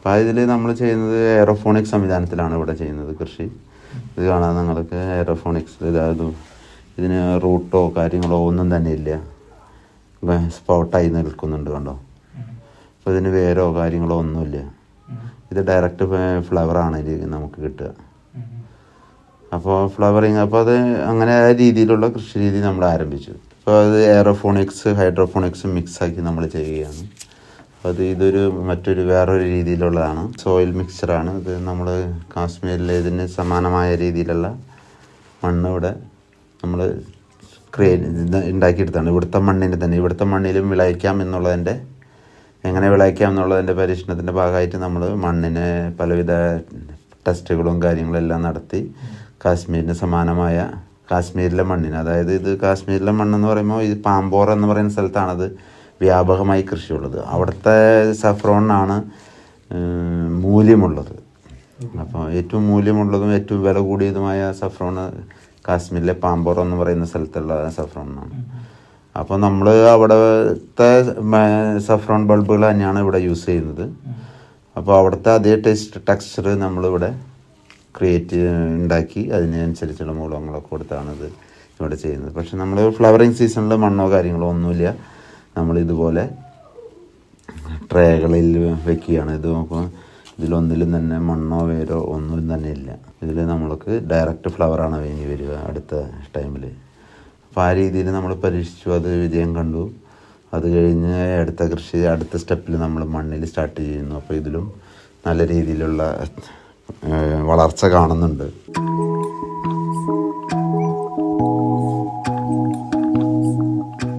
അപ്പോൾ ഇതിൽ നമ്മൾ ചെയ്യുന്നത് എയറോഫോണിക് സംവിധാനത്തിലാണ് ഇവിടെ ചെയ്യുന്നത് കൃഷി. ഇത് കാണാൻ നിങ്ങൾക്ക് എയറോഫോണിക്സ്, അതായത് ഇതിന് റൂട്ടോ കാര്യങ്ങളോ ഒന്നും തന്നെ ഇല്ല, സ്പോട്ടായി നിൽക്കുന്നുണ്ട് കണ്ടോ. അപ്പോൾ ഇതിന് വേരോ കാര്യങ്ങളോ ഒന്നുമില്ല. ഇത് ഡയറക്റ്റ് ഫ്ലവറാണ് ഇത് നമുക്ക് കിട്ടുക. അപ്പോൾ ഫ്ലവറിങ്, അപ്പോൾ അത് അങ്ങനെ ആ രീതിയിലുള്ള കൃഷി രീതി നമ്മൾ ആരംഭിച്ചു. അപ്പോൾ അത് എയറോഫോണിക്സ് ഹൈഡ്രോഫോണിക്സ് മിക്സാക്കി നമ്മൾ ചെയ്യുകയാണ്. അത് മറ്റൊരു വേറൊരു രീതിയിലുള്ളതാണ്, സോയിൽ മിക്സ്ചറാണ്. ഇത് നമ്മൾ കാശ്മീരിലെ ഇതിന് സമാനമായ രീതിയിലുള്ള മണ്ണ് ഇവിടെ നമ്മൾ ഉണ്ടാക്കിയെടുത്താണ്. ഇവിടുത്തെ മണ്ണിന് തന്നെ, ഇവിടുത്തെ മണ്ണിലും വിളയിക്കാം എന്നുള്ളതിൻ്റെ, എങ്ങനെ വിളയിക്കാം എന്നുള്ളതിൻ്റെ പരീക്ഷണത്തിൻ്റെ ഭാഗമായിട്ട് നമ്മൾ മണ്ണിന് പലവിധ ടെസ്റ്റുകളും കാര്യങ്ങളും എല്ലാം നടത്തി കാശ്മീരിന് സമാനമായ കാശ്മീരിലെ മണ്ണിന്, അതായത് ഇത് കാശ്മീരിലെ മണ്ണെന്ന് പറയുമ്പോൾ ഇത് പാമ്പോർ എന്ന് പറയുന്ന സ്ഥലത്താണത് വ്യാപകമായി കൃഷിയുള്ളത്. അവിടുത്തെ സഫ്രോണിനാണ് മൂല്യമുള്ളത്. അപ്പോൾ ഏറ്റവും മൂല്യമുള്ളതും ഏറ്റവും വില കൂടിയതുമായ സഫ്രോണ് കാശ്മീരിലെ പാമ്പോർ എന്ന് പറയുന്ന സ്ഥലത്തുള്ള സഫ്രോണാണ്. അപ്പോൾ നമ്മൾ അവിടുത്തെ സഫ്രോൺ ബൾബുകൾ തന്നെയാണ് ഇവിടെ യൂസ് ചെയ്യുന്നത്. അപ്പോൾ അവിടുത്തെ അതേ ടെക്സ്ചർ നമ്മളിവിടെ ഉണ്ടാക്കി അതിനനുസരിച്ചുള്ള മൂലങ്ങളൊക്കെ കൊടുത്താണ് ഇത് ഇവിടെ ചെയ്യുന്നത്. പക്ഷെ നമ്മൾ ഫ്ലവറിങ് സീസണിൽ മണ്ണോ കാര്യങ്ങളോ ഒന്നുമില്ല, നമ്മളിതുപോലെ ട്രേകളിൽ വെക്കുകയാണ്. ഇത് നോക്കുമ്പോൾ ഇതിലൊന്നിലും തന്നെ മണ്ണോ വേരോ ഒന്നും തന്നെ ഇല്ല. ഇതിൽ നമ്മൾക്ക് ഡയറക്റ്റ് ഫ്ലവറാണ് വേണ്ടി വരിക അടുത്ത ടൈമിൽ. അപ്പോൾ ആ രീതിയിൽ നമ്മൾ പരീക്ഷിച്ചു, അത് വിജയം കണ്ടു. അത് കഴിഞ്ഞ് അടുത്ത സ്റ്റെപ്പിൽ നമ്മൾ മണ്ണിൽ സ്റ്റാർട്ട് ചെയ്യുന്നു. അപ്പോൾ ഇതിലും നല്ല രീതിയിലുള്ള വളർച്ച കാണുന്നുണ്ട്.